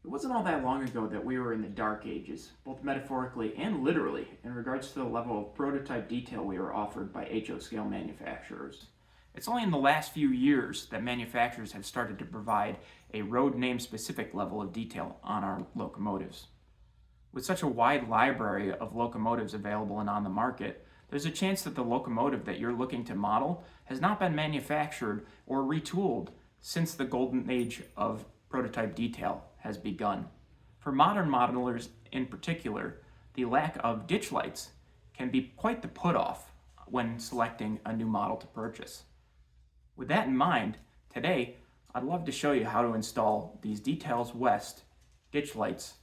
It wasn't all that long ago that we were in the dark ages, both metaphorically and literally, in regards to the level of prototype detail we were offered by HO scale manufacturers. It's only in the last few years that manufacturers have started to provide a road name specific level of detail on our locomotives. With such a wide library of locomotives available and on the market, there's a chance that the locomotive that you're looking to model has not been manufactured or retooled since the golden age of prototype detail has begun. For modern modelers in particular, the lack of ditch lights can be quite the put-off when selecting a new model to purchase. With that in mind, today I'd love to show you how to install these Details West ditch lights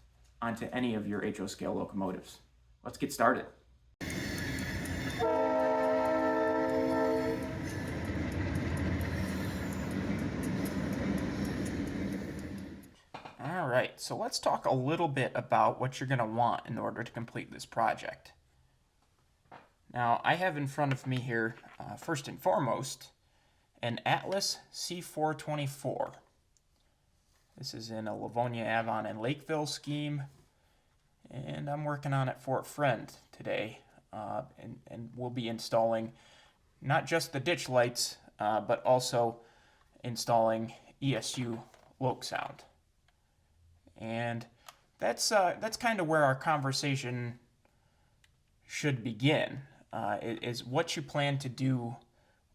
onto any of your HO scale locomotives. Let's get started. Alright, so let's talk a little bit about what you're going to want in order to complete this project. Now, I have in front of me here, first and foremost, an Atlas C424. This is in a Livonia, Avon, and Lakeville scheme, and I'm working on it for a friend today, and we'll be installing not just the ditch lights, but also installing ESU loc sound. And that's kind of where our conversation should begin, is what you plan to do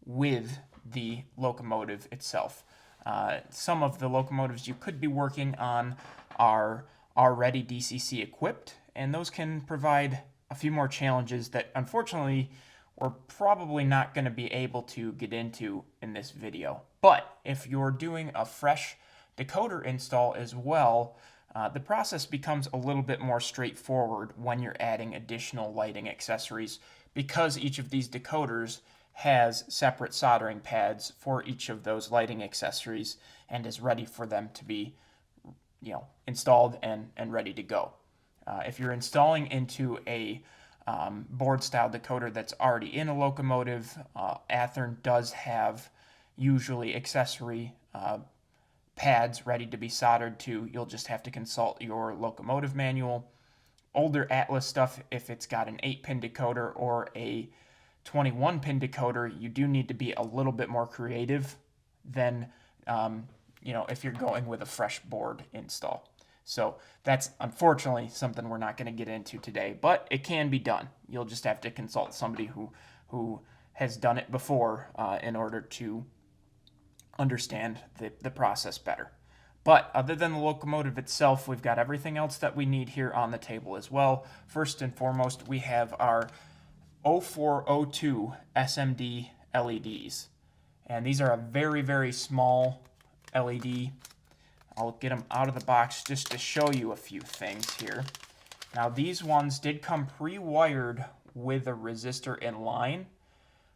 with the locomotive itself. Some of the locomotives you could be working on are already DCC equipped, and those can provide a few more challenges that unfortunately we're probably not going to be able to get into in this video. But if you're doing a fresh decoder install as well, the process becomes a little bit more straightforward when you're adding additional lighting accessories, because each of these decoders has separate soldering pads for each of those lighting accessories and is ready for them to be installed and ready to go. If you're installing into a board style decoder that's already in a locomotive, Athearn does have usually accessory pads ready to be soldered to. You'll just have to consult your locomotive manual. Older Atlas stuff, if it's got an 8-pin decoder or a 21-pin decoder, you do need to be a little bit more creative than if you're going with a fresh board install. So that's unfortunately something we're not going to get into today, but it can be done. You'll just have to consult somebody who has done it before in order to understand the process better. But other than the locomotive itself, we've got everything else that we need here on the table as well. First and foremost, we have our 0402 SMD LEDs. And these are a very, very small LED. I'll get them out of the box just to show you a few things here. Now, these ones did come pre-wired with a resistor in line.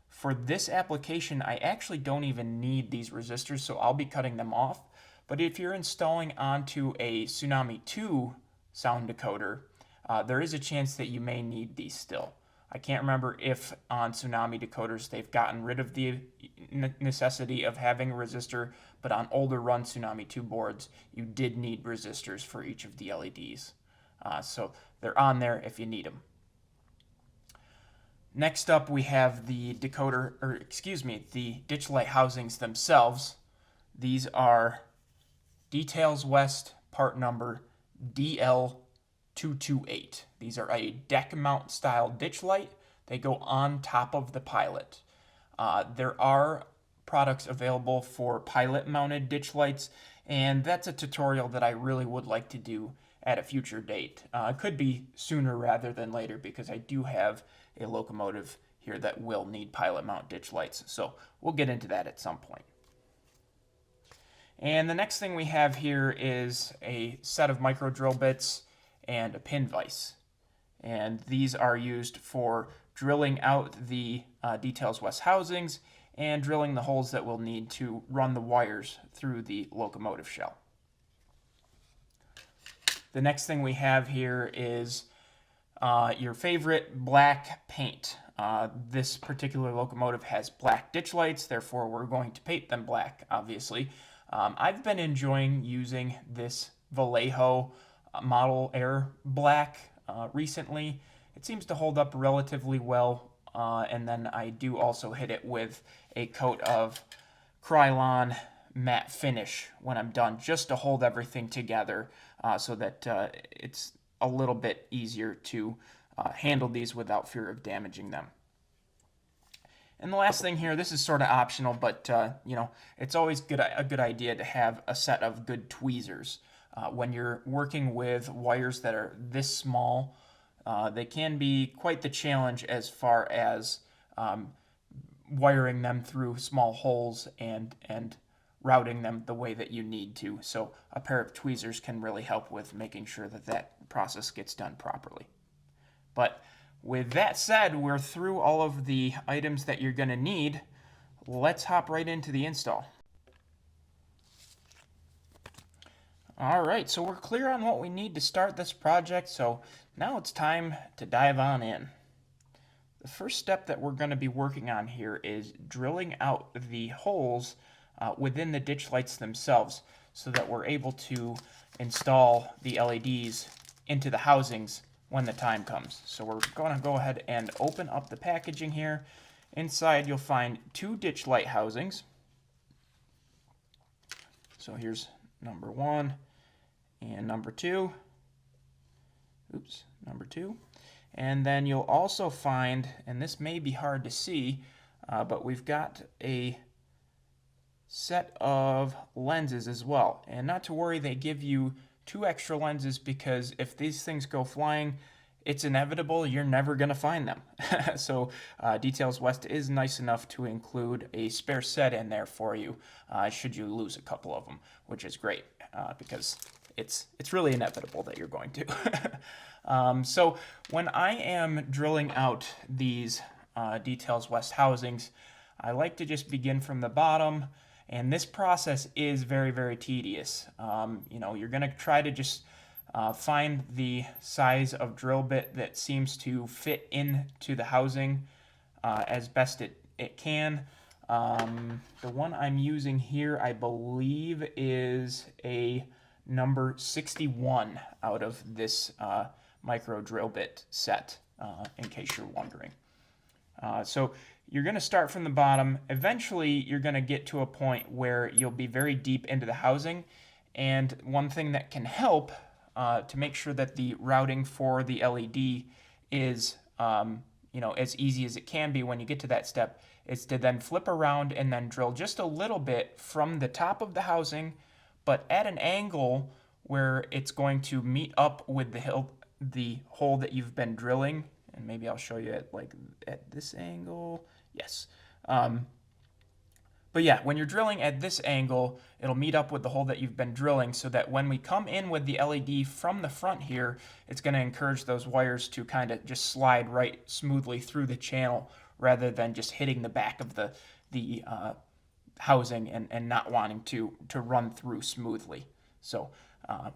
For this application, I actually don't even need these resistors, so I'll be cutting them off. But if you're installing onto a Tsunami 2 sound decoder, there is a chance that you may need these still. I can't remember if on Tsunami decoders they've gotten rid of the necessity of having a resistor, but on older run Tsunami 2 boards, you did need resistors for each of the LEDs. So they're on there if you need them. Next up, we have the the ditch light housings themselves. These are Details West part number DL228. These are a deck mount style ditch light. They go on top of the pilot. There are products available for pilot mounted ditch lights, and that's a tutorial that I really would like to do at a future date. It could be sooner rather than later, because I do have a locomotive here that will need pilot mount ditch lights. So we'll get into that at some point. And the next thing we have here is a set of micro drill bits and a pin vise. And these are used for drilling out the Details West housings and drilling the holes that we'll need to run the wires through the locomotive shell. The next thing we have here is your favorite black paint. This particular locomotive has black ditch lights, therefore we're going to paint them black, obviously. I've been enjoying using this Vallejo Model Air Black recently. It seems to hold up relatively well, and then I do also hit it with a coat of Krylon matte finish when I'm done, just to hold everything together so that it's a little bit easier to handle these without fear of damaging them. And the last thing here, this is sort of optional, but it's always a good idea to have a set of good tweezers. When you're working with wires that are this small, they can be quite the challenge as far as wiring them through small holes and routing them the way that you need to. So a pair of tweezers can really help with making sure that that process gets done properly. But with that said, we're through all of the items that you're going to need. Let's hop right into the install. All right, so we're clear on what we need to start this project, so now it's time to dive on in. The first step that we're going to be working on here is drilling out the holes within the ditch lights themselves so that we're able to install the LEDs into the housings when the time comes. So we're going to go ahead and open up the packaging here. Inside you'll find 2 ditch light housings. So here's number 1 and number 2. Oops, number 2. And then you'll also find, and this may be hard to see, but we've got a set of lenses as well. And not to worry, they give you 2 extra lenses because if these things go flying, it's inevitable you're never going to find them. So Details West is nice enough to include a spare set in there for you should you lose a couple of them, which is great because it's really inevitable that you're going to. So when I am drilling out these Details West housings, I like to just begin from the bottom, and this process is very, very tedious. You're going to try to just find the size of drill bit that seems to fit into the housing as best it can. The one I'm using here, I believe, is a number 61 out of this micro drill bit set, in case you're wondering. So you're going to start from the bottom. Eventually, you're going to get to a point where you'll be very deep into the housing. And one thing that can help to make sure that the routing for the LED is as easy as it can be when you get to that step is to then flip around and then drill just a little bit from the top of the housing, but at an angle where it's going to meet up with the hole that you've been drilling. And maybe I'll show you at this angle. Yes. But yeah, when you're drilling at this angle, it'll meet up with the hole that you've been drilling so that when we come in with the LED from the front here, it's going to encourage those wires to kind of just slide right smoothly through the channel rather than just hitting the back of the housing and not wanting to run through smoothly. So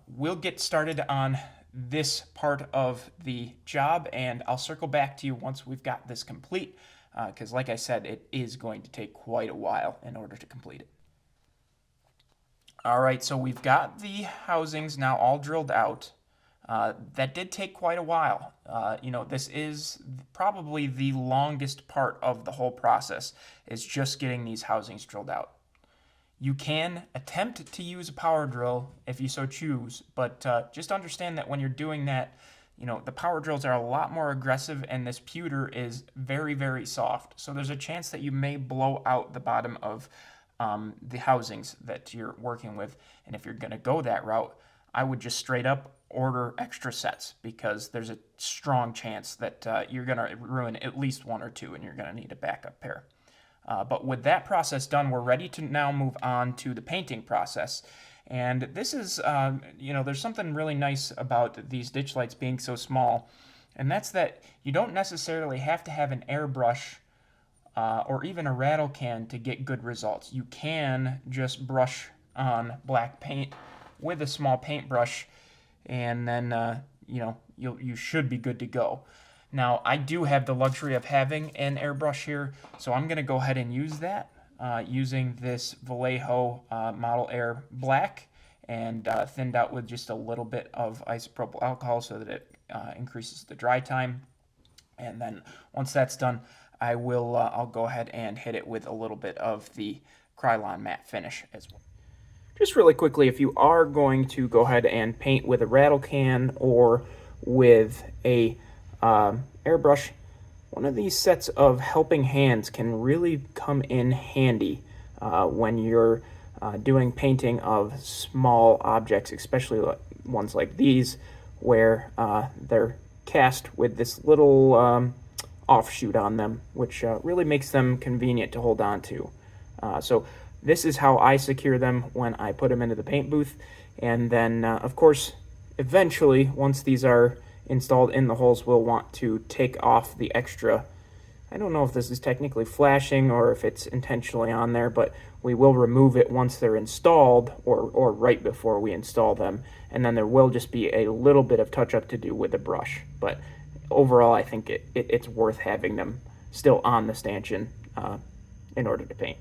we'll get started on this part of the job, and I'll circle back to you once we've got this complete. Because like I said, it is going to take quite a while in order to complete it. All right, so we've got the housings now all drilled out. That did take quite a while. This is probably the longest part of the whole process, is just getting these housings drilled out. You can attempt to use a power drill if you so choose, but just understand that when you're doing that, the power drills are a lot more aggressive and this pewter is very, very soft. So there's a chance that you may blow out the bottom of the housings that you're working with. And if you're going to go that route, I would just straight up order extra sets because there's a strong chance that you're going to ruin at least 1 or 2 and you're going to need a backup pair. But with that process done, we're ready to now move on to the painting process. And this is, there's something really nice about these ditch lights being so small, and that's that you don't necessarily have to have an airbrush or even a rattle can to get good results. You can just brush on black paint with a small paintbrush, and then, you should be good to go. Now, I do have the luxury of having an airbrush here, so I'm going to go ahead and use that. Using this Vallejo Model Air Black, and thinned out with just a little bit of isopropyl alcohol so that it increases the dry time. And then once that's done, I'll go ahead and hit it with a little bit of the Krylon matte finish as well. Just really quickly, if you are going to go ahead and paint with a rattle can or with a airbrush, one of these sets of helping hands can really come in handy when you're doing painting of small objects, especially ones like these, where they're cast with this little offshoot on them, which really makes them convenient to hold on to. So this is how I secure them when I put them into the paint booth. And then, of course, eventually, once these are installed in the holes, we'll want to take off the extra. I don't know if this is technically flashing or if it's intentionally on there, but we will remove it once they're installed or right before we install them. And then there will just be a little bit of touch-up to do with the brush. But overall, I think it's worth having them still on the stanchion in order to paint.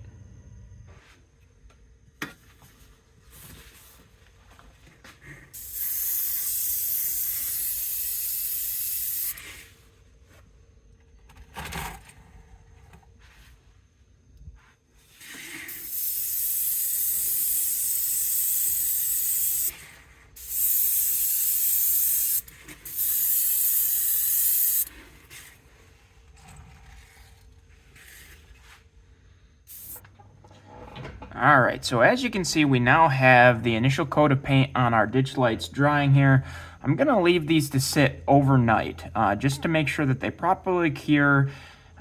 Alright, so as you can see, we now have the initial coat of paint on our ditch lights drying here. I'm going to leave these to sit overnight just to make sure that they properly cure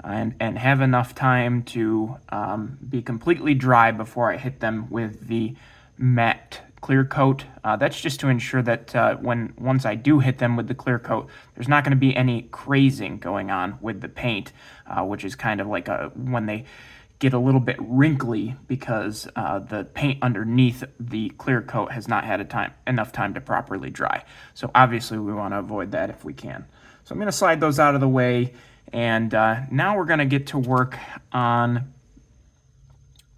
and have enough time to be completely dry before I hit them with the matte clear coat. That's just to ensure that once I do hit them with the clear coat, there's not going to be any crazing going on with the paint, which is kind of like when they get a little bit wrinkly because the paint underneath the clear coat has not had enough time to properly dry. So obviously we want to avoid that if we can. So I'm going to slide those out of the way, and now we're going to get to work on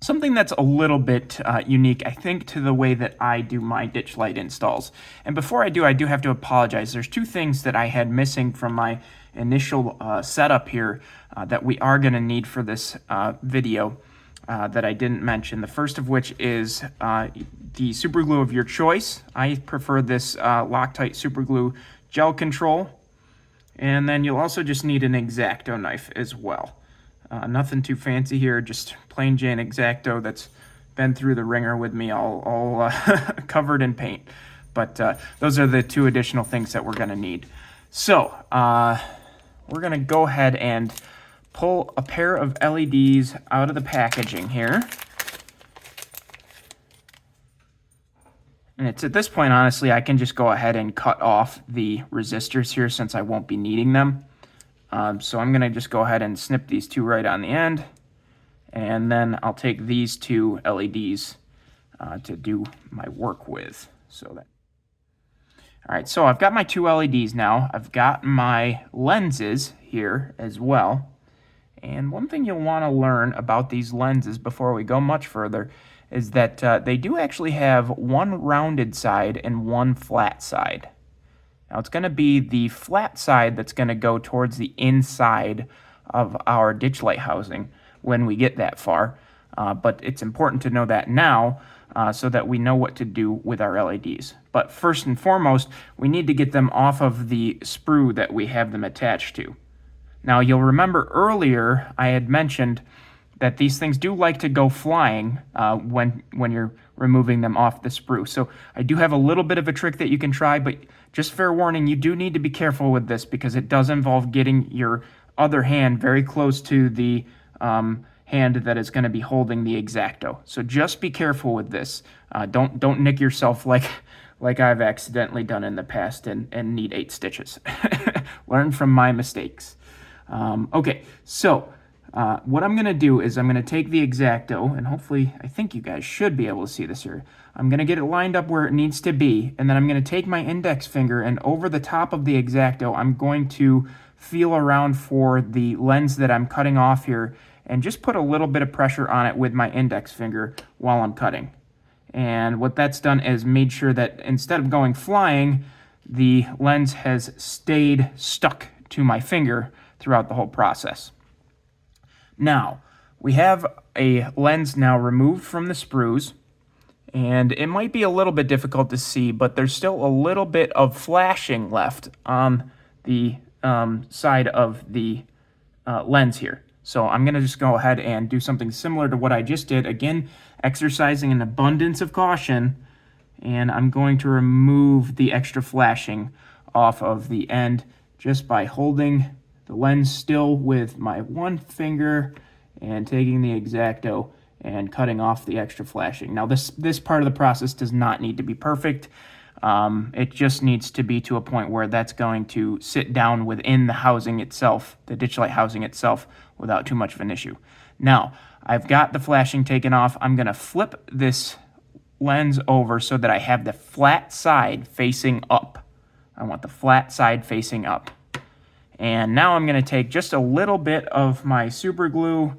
something that's a little bit unique, I think, to the way that I do my ditch light installs. And before I do have to apologize. There's two things that I had missing from my initial setup here that we are going to need for this video that I didn't mention. The first of which is the super glue of your choice. I prefer this Loctite super glue gel control. And then you'll also just need an X-Acto knife as well. Nothing too fancy here, just plain Jane X-Acto that's been through the ringer with me, all covered in paint. But those are the two additional things that we're going to need. So we're going to go ahead and pull a pair of LEDs out of the packaging here. And it's at this point, honestly, I can just go ahead and cut off the resistors here since I won't be needing them. So I'm going to just go ahead and snip these two right on the end. And then I'll take these two LEDs to do my work with. All right, so I've got my two LEDs now. I've got my lenses here as well. And one thing you'll want to learn about these lenses before we go much further is that they do actually have one rounded side and one flat side. Now it's going to be the flat side that's going to go towards the inside of our ditch light housing when we get that far. But it's important to know that now so that we know what to do with our LEDs. But first and foremost, we need to get them off of the sprue that we have them attached to. Now you'll remember earlier I had mentioned that these things do like to go flying when you're removing them off the sprue. So I do have a little bit of a trick that you can try, but just fair warning, you do need to be careful with this because it does involve getting your other hand very close to the hand that is going to be holding the X-Acto. So just be careful with this. Don't nick yourself like I've accidentally done in the past and need 8 stitches. Learn from my mistakes. Okay, so what I'm going to do is I'm going to take the X-Acto, and hopefully, I think you guys should be able to see this here. I'm going to get it lined up where it needs to be, and then I'm going to take my index finger, and over the top of the X-Acto, I'm going to feel around for the lens that I'm cutting off here, and just put a little bit of pressure on it with my index finger while I'm cutting. And what that's done is made sure that instead of going flying, the lens has stayed stuck to my finger throughout the whole process. Now, we have a lens now removed from the sprues, and it might be a little bit difficult to see, but there's still a little bit of flashing left on the side of the lens here. So I'm going to just go ahead and do something similar to what I just did. Again, exercising an abundance of caution, and I'm going to remove the extra flashing off of the end just by holding the lens still with my one finger and taking the X-Acto and cutting off the extra flashing. Now this part of the process does not need to be perfect. It just needs to be to a point where that's going to sit down within the housing itself, the ditch light housing itself, without too much of an issue. Now, I've got the flashing taken off. I'm going to flip this lens over so that I have the flat side facing up. I want the flat side facing up. And now I'm going to take just a little bit of my super glue.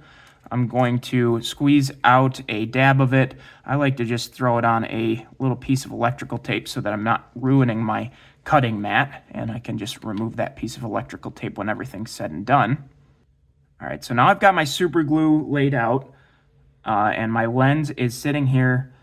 I'm going to squeeze out a dab of it. I like to just throw it on a little piece of electrical tape so that I'm not ruining my cutting mat, and I can just remove that piece of electrical tape when everything's said and done. All right, so now I've got my super glue laid out, and my lens is sitting here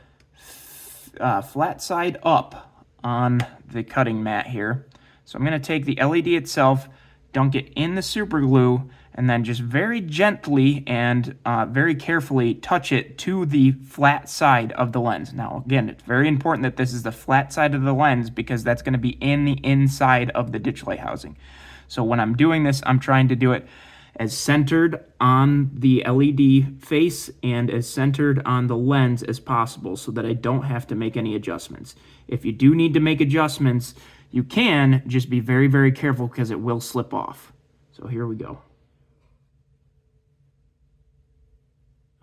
flat side up on the cutting mat here. So I'm going to take the LED itself, dunk it in the super glue, and then just very gently and very carefully touch it to the flat side of the lens. Now, again, it's very important that this is the flat side of the lens because that's going to be in the inside of the ditch light housing. So when I'm doing this, I'm trying to do it as centered on the LED face and as centered on the lens as possible so that I don't have to make any adjustments. If you do need to make adjustments, you can, just be very, very careful because it will slip off. So here we go.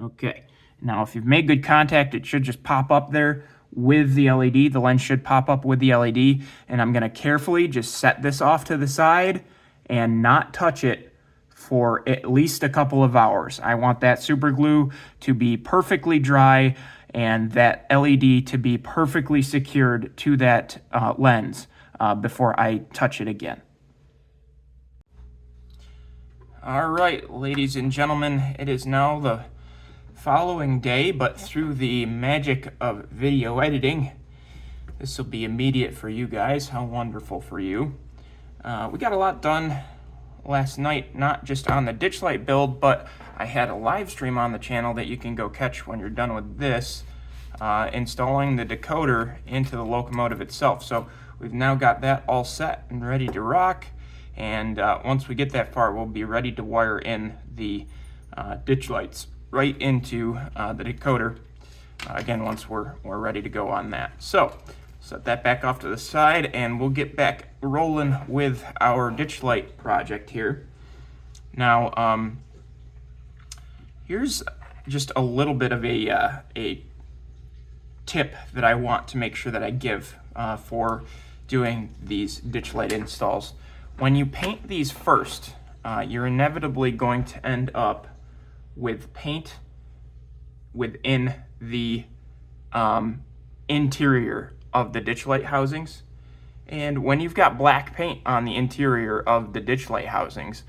Okay, now if you've made good contact, it should just pop up there with the LED. The lens should pop up with the LED, and I'm going to carefully just set this off to the side and not touch it for at least a couple of hours. I want that super glue to be perfectly dry and that LED to be perfectly secured to that lens before I touch it again. All right, ladies and gentlemen, it is now the following day, but through the magic of video editing, this will be immediate for you guys. How wonderful for you. We got a lot done last night, not just on the ditch light build, but I had a live stream on the channel that you can go catch when you're done with this, installing the decoder into the locomotive itself. So we've now got that all set and ready to rock, and once we get that far, we'll be ready to wire in the ditch lights right into the decoder, again, once we're ready to go on that. So set that back off to the side, and we'll get back rolling with our ditch light project here. Now, here's just a little bit of a tip that I want to make sure that I give for doing these ditch light installs. When you paint these first, you're inevitably going to end up with paint within the interior of the ditch light housings. And when you've got black paint on the interior of the ditch light housings,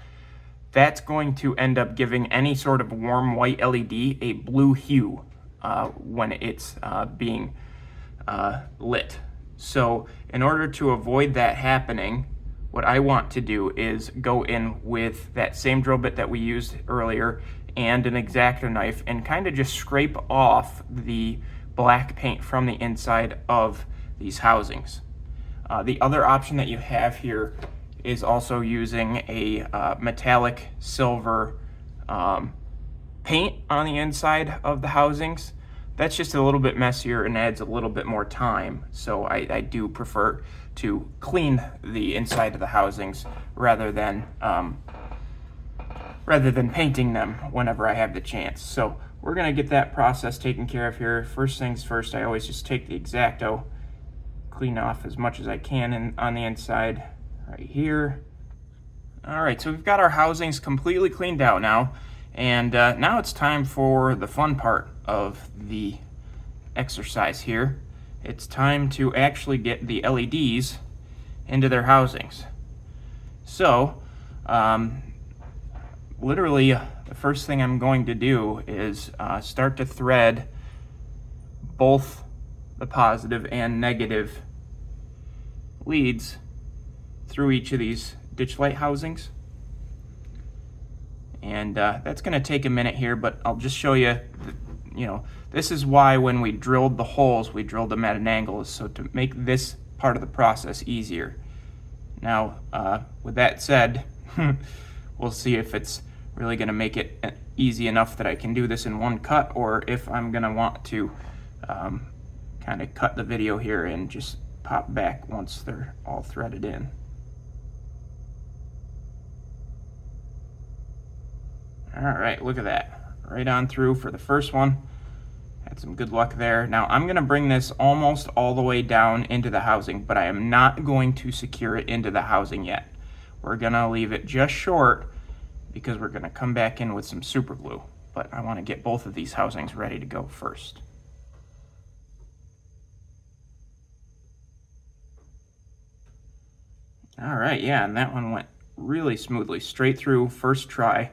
that's going to end up giving any sort of warm white LED a blue hue when it's being lit. So in order to avoid that happening, what I want to do is go in with that same drill bit that we used earlier and an X-Acto knife and kind of just scrape off the black paint from the inside of these housings. The other option that you have here is also using a metallic silver paint on the inside of the housings. That's just a little bit messier and adds a little bit more time, so I do prefer to clean the inside of the housings rather than painting them whenever I have the chance. So we're gonna get that process taken care of here. First things first, I always just take the X-Acto, clean off as much as I can on the inside right here. All right, so we've got our housings completely cleaned out now, and now it's time for the fun part of the exercise here. It's time to actually get the LEDs into their housings. So, literally, the first thing I'm going to do is start to thread both the positive and negative leads through each of these ditch light housings. And that's going to take a minute here, but I'll just show you, this is why when we drilled the holes, we drilled them at an angle, so to make this part of the process easier. Now, with that said, we'll see if it's really going to make it easy enough that I can do this in one cut, or if I'm going to want to kind of cut the video here and just pop back once they're all threaded in. All right, look at that. Right on through for the first one. Had some good luck there. Now I'm going to bring this almost all the way down into the housing, but I am not going to secure it into the housing yet. We're going to leave it just short because we're going to come back in with some super glue. But I want to get both of these housings ready to go first. All right, yeah, and that one went really smoothly, straight through, first try.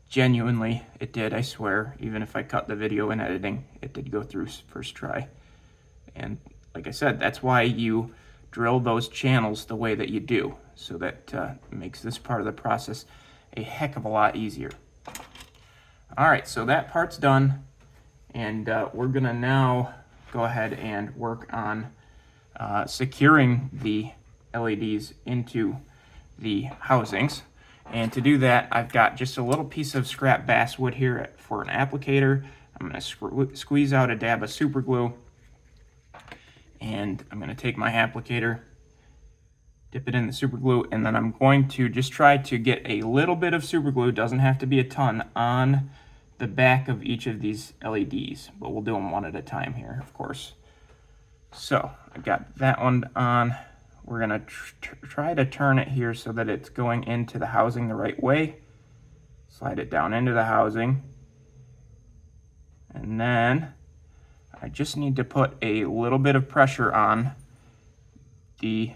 Genuinely, it did, I swear. Even if I cut the video in editing, it did go through first try. And like I said, that's why you drill those channels the way that you do, so that makes this part of the process a heck of a lot easier. All right, so that part's done, and we're gonna now go ahead and work on securing the LEDs into the housings. And to do that, I've got just a little piece of scrap basswood here for an applicator. I'm going to squeeze out a dab of super glue, and I'm going to take my applicator, dip it in the super glue, and then I'm going to just try to get a little bit of super glue, doesn't have to be a ton, on the back of each of these LEDs, but we'll do them one at a time here, of course. So I got that one on. We're going to try to turn it here so that it's going into the housing the right way. Slide it down into the housing. And then I just need to put a little bit of pressure on the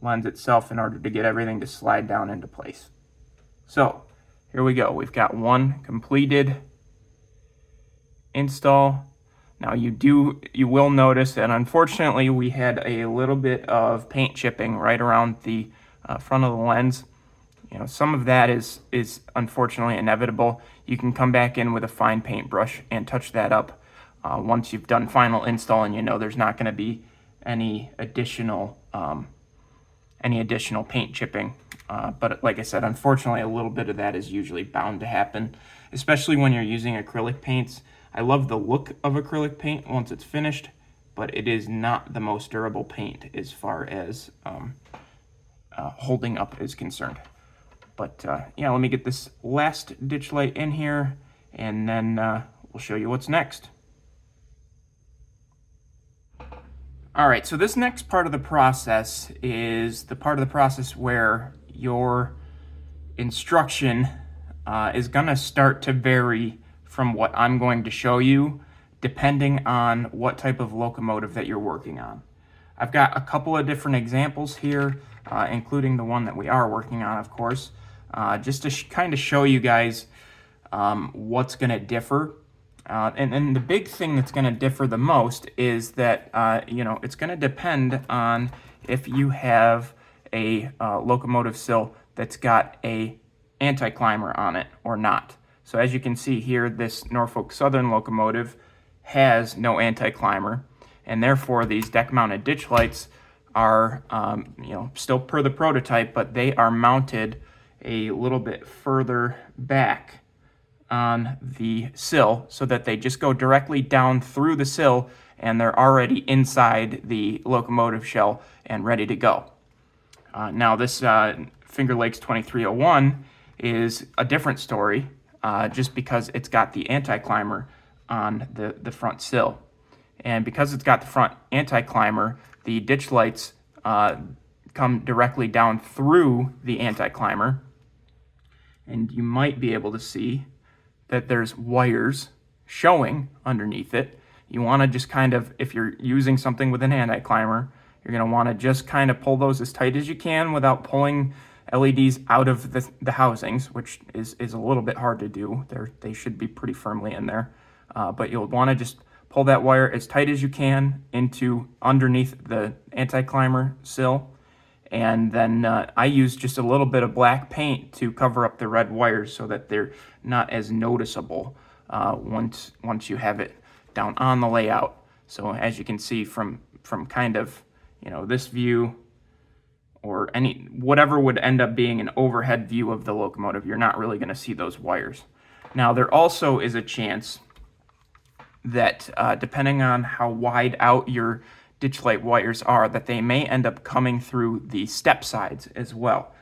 lens itself in order to get everything to slide down into place. So here we go. We've got one completed install. Now you will notice that unfortunately we had a little bit of paint chipping right around the front of the lens. Some of that is unfortunately inevitable. You can come back in with a fine paintbrush and touch that up once you've done final install, and there's not going to be any additional paint chipping. But like I said, unfortunately a little bit of that is usually bound to happen, especially when you're using acrylic paints. I love the look of acrylic paint once it's finished, but it is not the most durable paint as far as holding up is concerned. But yeah, let me get this last ditch light in here, and then we'll show you what's next. All right, so this next part of the process is the part of the process where your instruction is going to start to vary from what I'm going to show you, depending on what type of locomotive that you're working on. I've got a couple of different examples here, including the one that we are working on, of course, just to kind of show you guys what's going to differ. And the big thing that's going to differ the most is that, it's going to depend on if you have a locomotive sill that's got a anti-climber on it or not. So as you can see here, this Norfolk Southern locomotive has no anti-climber, and therefore these deck-mounted ditch lights are, still per the prototype, but they are mounted a little bit further back on the sill so that they just go directly down through the sill, and they're already inside the locomotive shell and ready to go. Now this Finger Lakes 2301 is a different story. Just because it's got the anti-climber on the front sill. And because it's got the front anti-climber, the ditch lights come directly down through the anti-climber. And you might be able to see that there's wires showing underneath it. you want to just kind of, if you're using something with an anti-climber, you're going to want to just kind of pull those as tight as you can without pulling LEDs out of the housings, which is a little bit hard to do. They should be pretty firmly in there. But you'll want to just pull that wire as tight as you can into underneath the anti-climber sill. And then I use just a little bit of black paint to cover up the red wires so that they're not as noticeable once you have it down on the layout. So as you can see from kind of, this view, or whatever would end up being an overhead view of the locomotive, you're not really going to see those wires. Now there also is a chance that depending on how wide out your ditch light wires are, that they may end up coming through the step sides as well.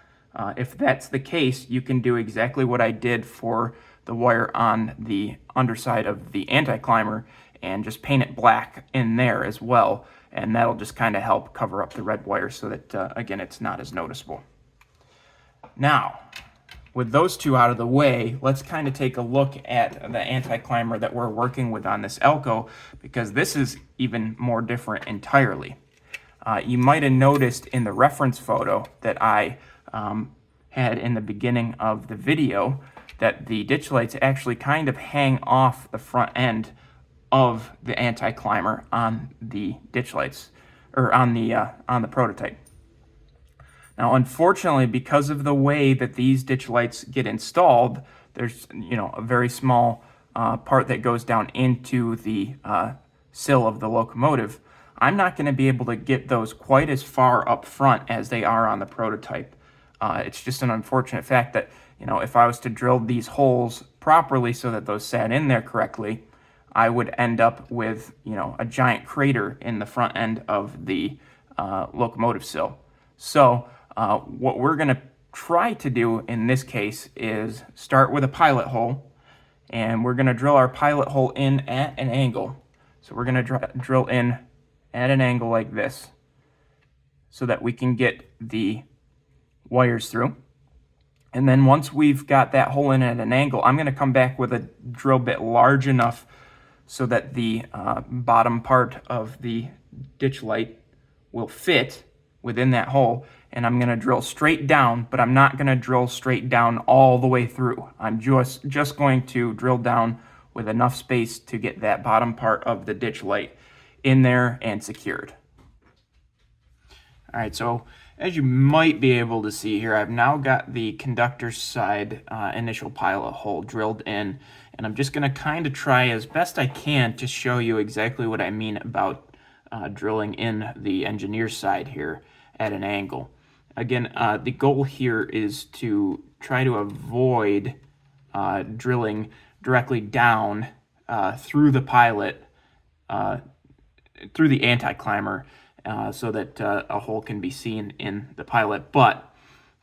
If that's the case, you can do exactly what I did for the wire on the underside of the anti-climber and just paint it black in there as well, and that'll just kind of help cover up the red wire so that, again, it's not as noticeable. Now, with those two out of the way, let's kind of take a look at the anti-climber that we're working with on this Elko, because this is even more different entirely. You might have noticed in the reference photo that I had in the beginning of the video that the ditch lights actually kind of hang off the front end of the anti-climber on the ditch lights, or on the prototype. Now, unfortunately, because of the way that these ditch lights get installed, there's a very small part that goes down into the sill of the locomotive. I'm not going to be able to get those quite as far up front as they are on the prototype. It's just an unfortunate fact that if I was to drill these holes properly so that those sat in there correctly, I would end up with a giant crater in the front end of the locomotive sill. So what we're going to try to do in this case is start with a pilot hole, and we're going to drill our pilot hole in at an angle. So we're going to drill in at an angle like this so that we can get the wires through. And then once we've got that hole in at an angle, I'm going to come back with a drill bit large enough so that the bottom part of the ditch light will fit within that hole, and I'm going to drill straight down, but I'm not going to drill straight down all the way through. I'm just going to drill down with enough space to get that bottom part of the ditch light in there and secured. All right, so as you might be able to see here, I've now got the conductor side initial pilot hole drilled in, and I'm just going to kind of try as best I can to show you exactly what I mean about drilling in the engineer side here at an angle. Again, the goal here is to try to avoid drilling directly down through the pilot, through the anti-climber, so that a hole can be seen in the pilot. But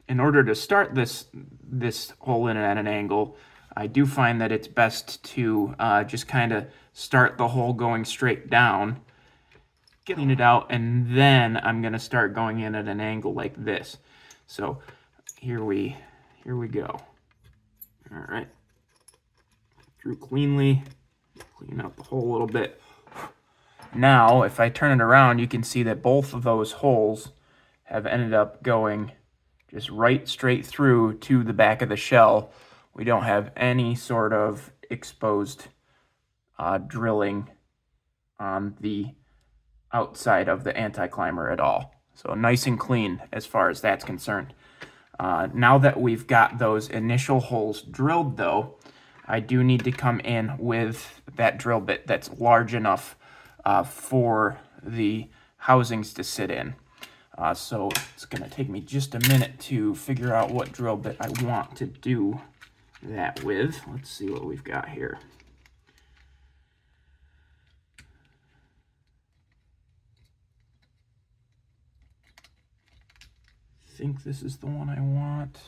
in order to start this hole in at an angle, I do find that it's best to just kind of start the hole going straight down, getting it out, and then I'm going to start going in at an angle like this. So here we go. All right, through cleanly, clean out the hole a little bit. Now, if I turn it around, you can see that both of those holes have ended up going just right straight through to the back of the shell. We don't have any sort of exposed drilling on the outside of the anti-climber at all. So nice and clean as far as that's concerned. Now that we've got those initial holes drilled, though, I do need to come in with that drill bit that's large enough for the housings to sit in. So it's going to take me just a minute to figure out what drill bit I want to do that with. Let's see what we've got here. I think this is the one I want.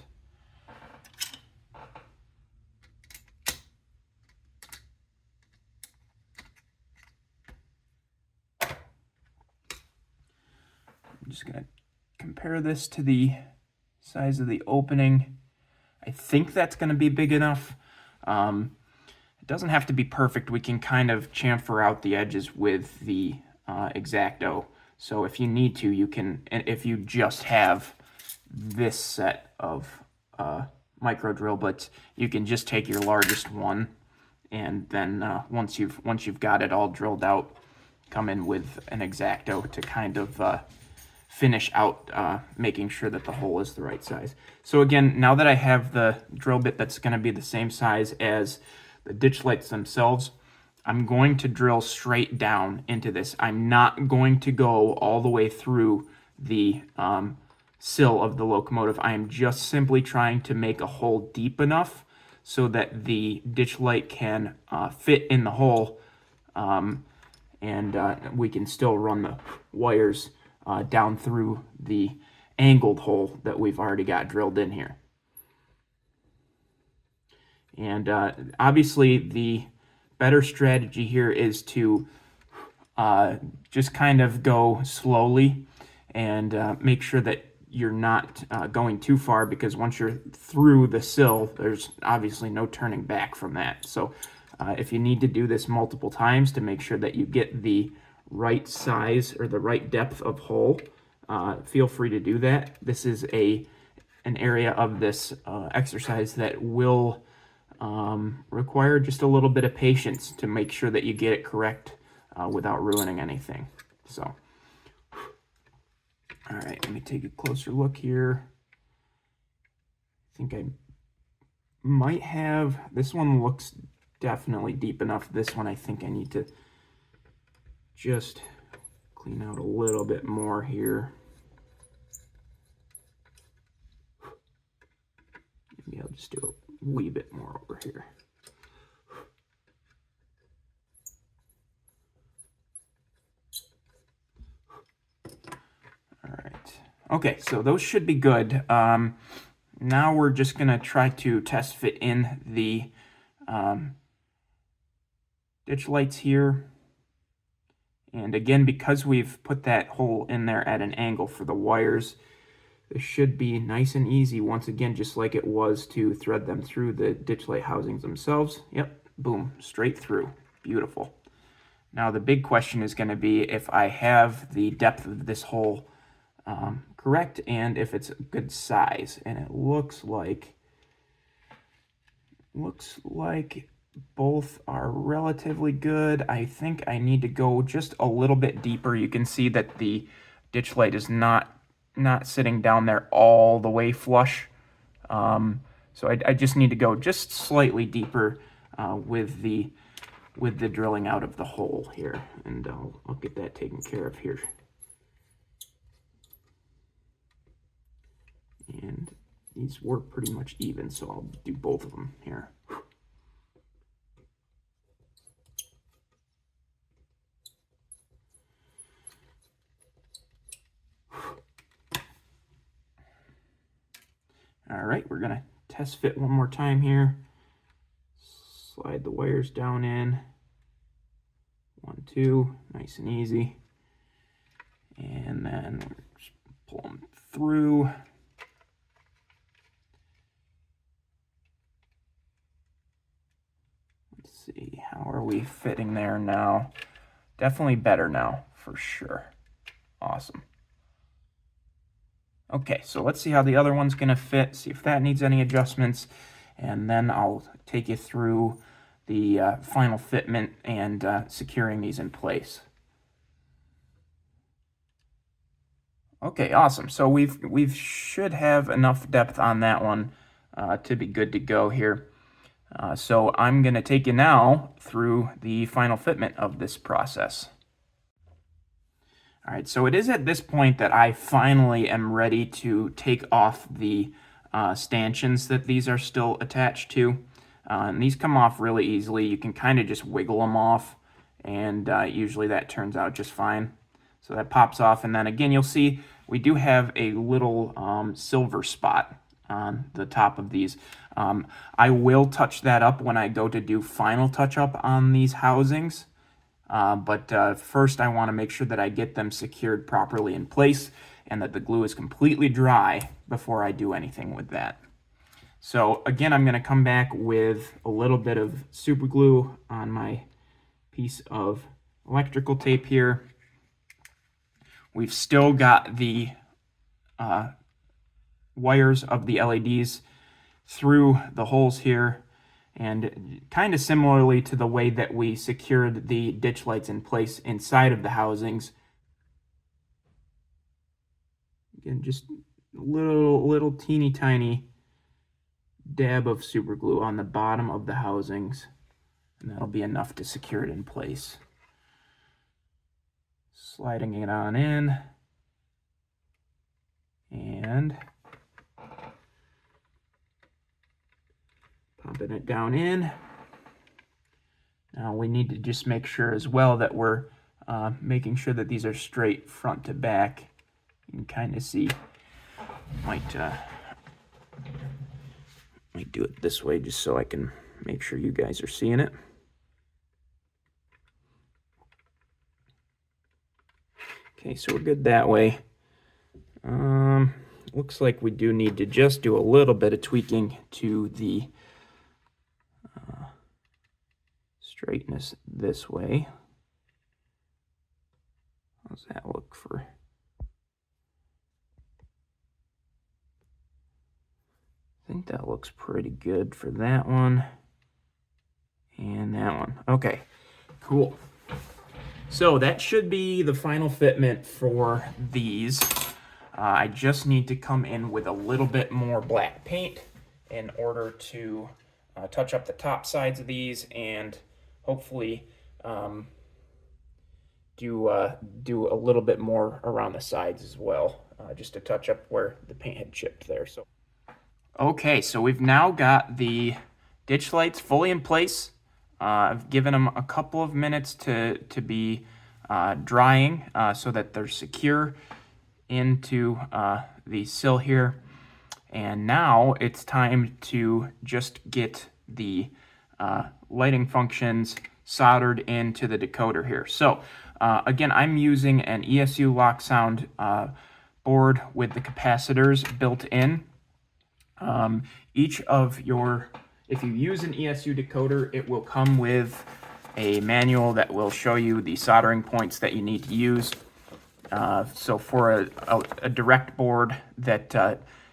I'm just going to compare this to the size of the opening. I think that's going to be big enough. It doesn't have to be perfect. We can kind of chamfer out the edges with the X-Acto. So if you need to, you can, if you just have this set of micro drill bits, you can just take your largest one, and then once you've got it all drilled out, come in with an X-Acto to kind of finish out making sure that the hole is the right size. So again, now that I have the drill bit that's going to be the same size as the ditch lights themselves, I'm going to drill straight down into this. I'm not going to go all the way through the sill of the locomotive. I am just simply trying to make a hole deep enough so that the ditch light can fit in the hole, and we can still run the wires down through the angled hole that we've already got drilled in here. And obviously the better strategy here is to just kind of go slowly and make sure that you're not going too far, because once you're through the sill, there's obviously no turning back from that. So if you need to do this multiple times to make sure that you get the right size or the right depth of hole, feel free to do that. This is an area of this exercise that will require just a little bit of patience to make sure that you get it correct without ruining anything. So, all right, let me take a closer look here. I think I might have, this one looks definitely deep enough. This one I think I need to just clean out a little bit more here. Maybe I'll just do a wee bit more over here. All right. Okay, so those should be good. Now we're just going to try to test fit in the ditch lights here. And again, because we've put that hole in there at an angle for the wires, this should be nice and easy, once again, just like it was to thread them through the ditch light housings themselves. Yep, boom, straight through. Beautiful. Now the big question is going to be if I have the depth of this hole correct and if it's a good size. And it looks like both are relatively good. I think I need to go just a little bit deeper. You can see that the ditch light is not sitting down there all the way flush. So I just need to go just slightly deeper with the drilling out of the hole here, and I'll get that taken care of here. And these were pretty much even, so I'll do both of them here. All right, we're gonna test fit one more time here. Slide the wires down in. 1, 2, nice and easy. And then just pull them through. Let's see, how are we fitting there now? Definitely better now, for sure. Awesome. Okay, so let's see how the other one's gonna fit, see if that needs any adjustments, and then I'll take you through the final fitment and securing these in place. Okay, awesome. So we should have enough depth on that one to be good to go here. So I'm gonna take you now through the final fitment of this process. All right, so it is at this point that I finally am ready to take off the stanchions that these are still attached to. And these come off really easily. You can kind of just wiggle them off, and usually that turns out just fine. So that pops off, and then again, you'll see we do have a little silver spot on the top of these. I will touch that up when I go to do final touch-up on these housings. But first I want to make sure that I get them secured properly in place and that the glue is completely dry before I do anything with that. So again, I'm going to come back with a little bit of super glue on my piece of electrical tape here. We've still got the wires of the LEDs through the holes here, and kind of similarly to the way that we secured the ditch lights in place inside of the housings. Again, just a little teeny tiny dab of super glue on the bottom of the housings, and that'll be enough to secure it in place. Sliding it on in, and pumping it down in. Now we need to just make sure as well that we're making sure that these are straight front to back. You can kind of see, might do it this way just so I can make sure you guys are seeing it. Okay, so we're good that way. Looks like we do need to just do a little bit of tweaking to the straightness this way. How's that look for? I think that looks pretty good for that one and that one. Okay, cool. So that should be the final fitment for these. I just need to come in with a little bit more black paint in order to touch up the top sides of these, and hopefully do a little bit more around the sides as well, just to touch up where the paint had chipped there. So, okay, so we've now got the ditch lights fully in place. I've given them a couple of minutes to be drying so that they're secure into the sill here. And now it's time to just get the lighting functions soldered into the decoder here. So again, I'm using an ESU lock sound board with the capacitors built in. Each of your, if you use an ESU decoder, it will come with a manual that will show you the soldering points that you need to use. So for a direct board that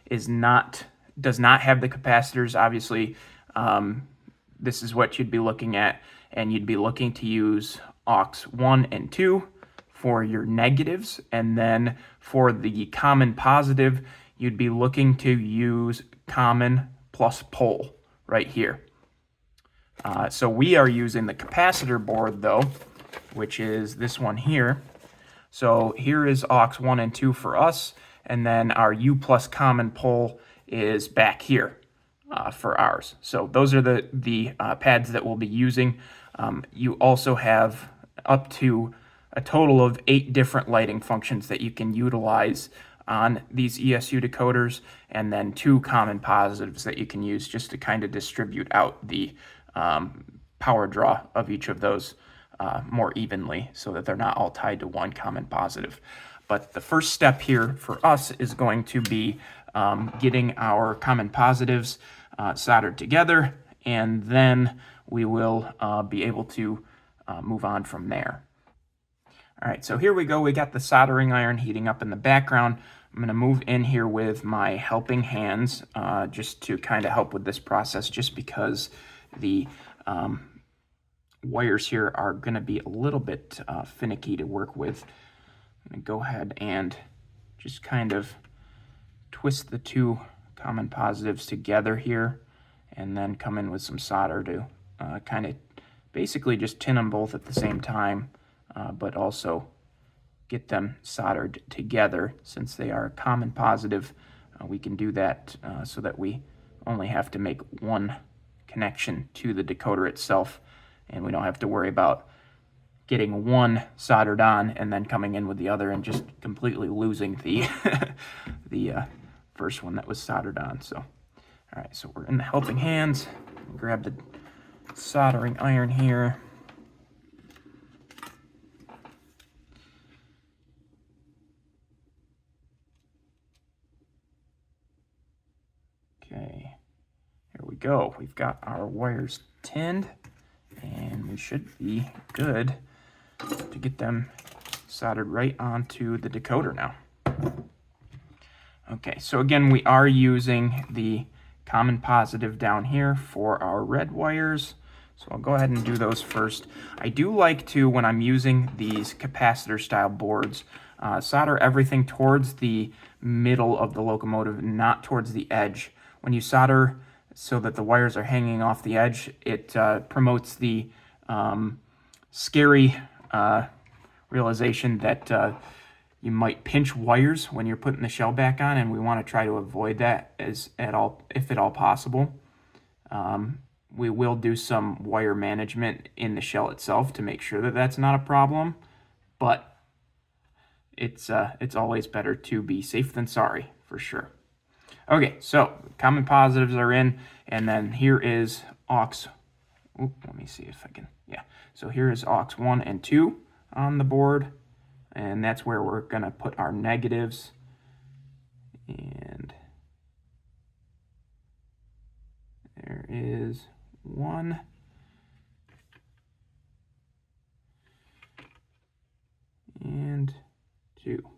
does not have the capacitors, obviously this is what you'd be looking at, and you'd be looking to use aux 1 and 2 for your negatives, and then for the common positive, you'd be looking to use common plus pole right here. So we are using the capacitor board though, which is this one here. So here is aux 1 and 2 for us, and then our U plus common pole is back here for ours. So those are the pads that we'll be using. You also have up to a total of 8 different lighting functions that you can utilize on these ESU decoders, and then 2 common positives that you can use just to kind of distribute out the power draw of each of those more evenly so that they're not all tied to one common positive. But the first step here for us is going to be getting our common positives soldered together, and then we will be able to move on from there. All right, so here we go. We got the soldering iron heating up in the background. I'm going to move in here with my helping hands just to kind of help with this process, just because the wires here are going to be a little bit finicky to work with. I'm going to go ahead and just kind of twist the 2 common positives together here, and then come in with some solder to kind of basically just tin them both at the same time, but also get them soldered together. Since they are a common positive, we can do that so that we only have to make one connection to the decoder itself, and we don't have to worry about getting one soldered on and then coming in with the other and just completely losing the the first one that was soldered on. So, all right, so we're in the helping hands. Grab the soldering iron here. Okay, go. We've got our wires tinned, and we should be good to get them soldered right onto the decoder now. Okay, so again, we are using the common positive down here for our red wires. So I'll go ahead and do those first. I do like to, when I'm using these capacitor style boards, solder everything towards the middle of the locomotive, not towards the edge. When you solder so that the wires are hanging off the edge, it promotes the scary realization that you might pinch wires when you're putting the shell back on, and we want to try to avoid that if at all possible. We will do some wire management in the shell itself to make sure that that's not a problem, but it's always better to be safe than sorry, for sure. Okay, so common positives are in, and then here is aux. Let me see if I can, yeah. So here is aux 1 and 2 on the board, and that's where we're gonna put our negatives. And there is 1. And 2.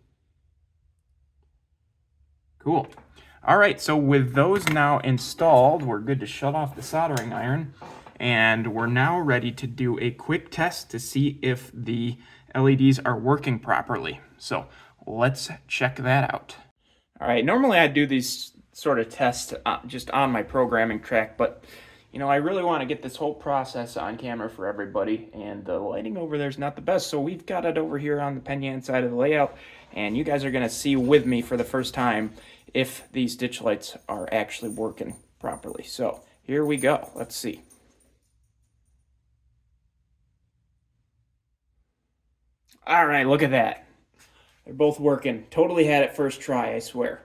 Cool. All right, so with those now installed, we're good to shut off the soldering iron, and we're now ready to do a quick test to see if the LEDs are working properly. So let's check that out. All right, normally I do these sort of tests just on my programming track, but you know, I really want to get this whole process on camera for everybody, and the lighting over there is not the best, so we've got it over here on the Penyan side of the layout, and you guys are going to see with me for the first time if these ditch lights are actually working properly. So here we go. Let's see. All right, look at that. They're both working. Totally had it first try, I swear.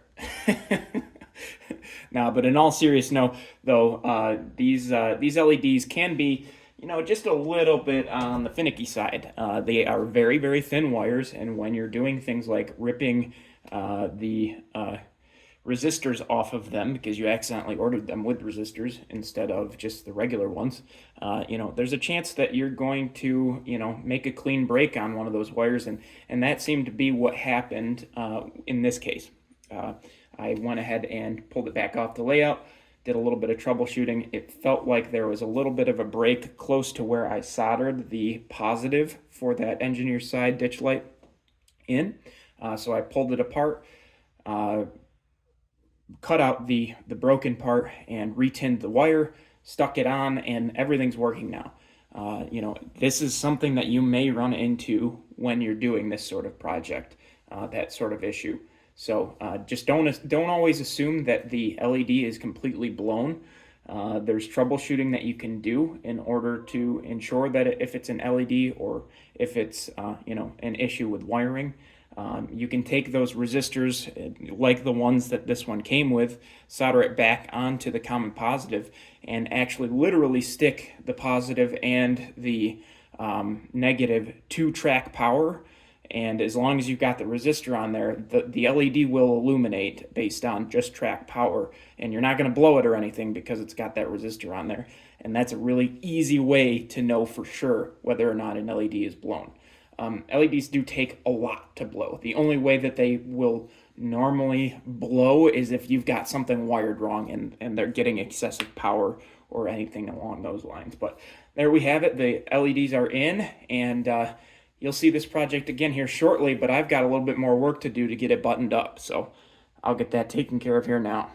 Now, but in all seriousness, though, these LEDs can be, you know, just a little bit on the finicky side. They are very, very thin wires, and when you're doing things like ripping the resistors off of them because you accidentally ordered them with resistors instead of just the regular ones, you know, there's a chance that you're going to, you know, make a clean break on one of those wires, and that seemed to be what happened in this case. I went ahead and pulled it back off the layout, did a little bit of troubleshooting. It felt like there was a little bit of a break close to where I soldered the positive for that engineer side ditch light in. So I pulled it apart, cut out the broken part, and retinned the wire, stuck it on, and everything's working now. You know, this is something that you may run into when you're doing this sort of project, that sort of issue. So just don't always assume that the LED is completely blown. There's troubleshooting that you can do in order to ensure that if it's an LED or if it's you know, an issue with wiring, you can take those resistors like the ones that this one came with, solder it back onto the common positive, and actually literally stick the positive and the negative to track power. And as long as you've got the resistor on there, the LED will illuminate based on just track power, and you're not going to blow it or anything because it's got that resistor on there. And that's a really easy way to know for sure whether or not an LED is blown. LEDs do take a lot to blow. The only way that they will normally blow is if you've got something wired wrong and they're getting excessive power or anything along those lines. But there we have it. The LEDs are in, and you'll see this project again here shortly, but I've got a little bit more work to do to get it buttoned up. So I'll get that taken care of here now.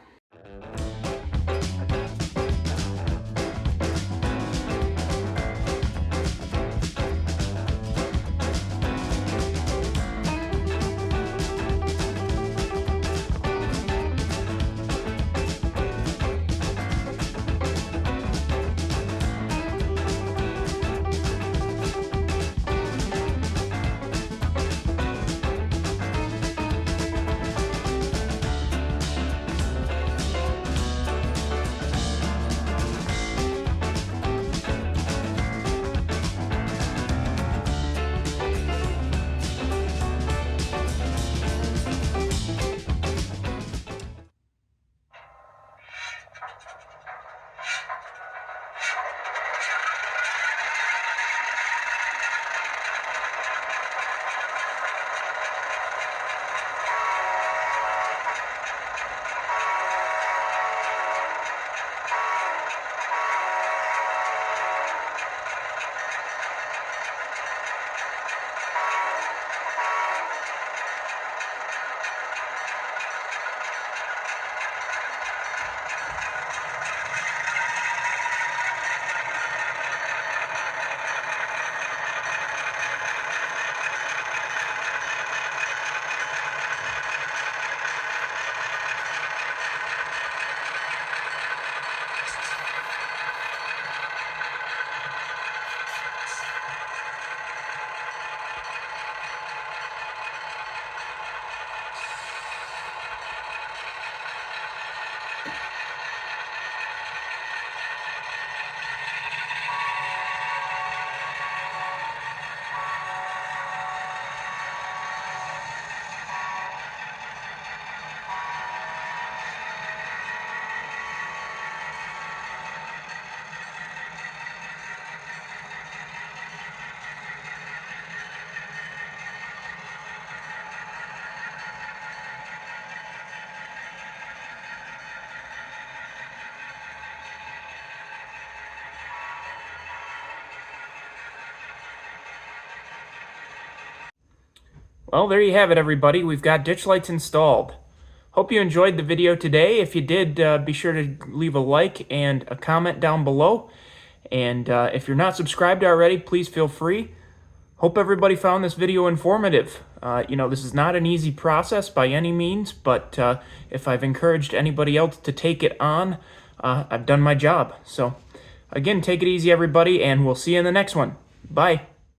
Well, there you have it, everybody. We've got ditch lights installed. Hope you enjoyed the video today. If you did, be sure to leave a like and a comment down below. And if you're not subscribed already, please feel free. Hope everybody found this video informative. This is not an easy process by any means, but if I've encouraged anybody else to take it on, I've done my job. So, again, take it easy, everybody, and we'll see you in the next one. Bye.